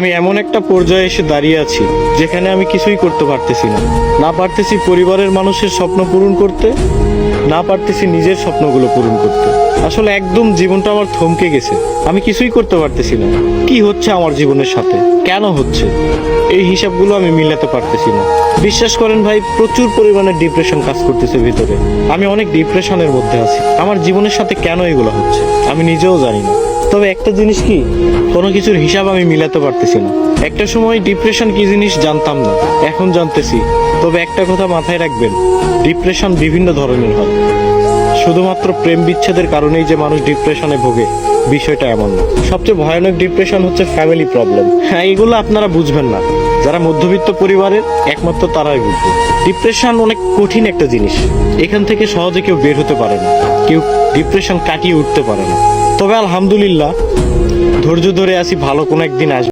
আমি এমন একটা পর্যায়ে এসে দাঁড়িয়ে আছি যেখানে আমি কিছুই করতে পারতেছি না। না পারতেছি পরিবারের মানুষের স্বপ্ন পূরণ করতে, না পারতেছি নিজের স্বপ্নগুলো পূরণ করতে। আসলে একদম জীবনটা আমার থমকে গেছে। আমি কিছুই করতে পারতেছি না। কি হচ্ছে আমার জীবনের সাথে, কেন হচ্ছে, এই হিসাবগুলো আমি মিলাতে পারতেছি না। বিশ্বাস করেন ভাই, প্রচুর পরিমাণে ডিপ্রেশন কাজ করতেছে ভিতরে। আমি অনেক ডিপ্রেশনের মধ্যে আছি। আমার জীবনের সাথে কেন এগুলো হচ্ছে আমি নিজেও জানি না। তবে একটা জিনিস কি, কোনো কিছুর হিসাব আমি মিলাতে পারতেছি না। একটা সময় ডিপ্রেশন কি জিনিস জানতাম না, এখন জানতেছি। তবে একটা কথা মাথায় রাখবেন, ডিপ্রেশন বিভিন্ন ধরনের হয়। শুধুমাত্র প্রেম বিচ্ছেদের কারণেই যে মানুষ ডিপ্রেশনে ভোগে, বিষয়টা এমন না। সবচেয়ে ভয়ানক ডিপ্রেশন হচ্ছে ফ্যামিলি প্রবলেম। হ্যাঁ, এগুলো আপনারা বুঝবেন না। যারা মধ্যবিত্ত পরিবারের, একমাত্র তারাই বুঝবে। ডিপ্রেশন অনেক কঠিন একটা জিনিস। এখান থেকে সহজে কেউ বের হতে পারে না, কেউ ডিপ্রেশন কাটিয়ে উঠতে পারে না। তবে আলহামদুলিল্লাহ, ধৈর্য ধরে আছি, ভালো কোনো একদিন আসবে।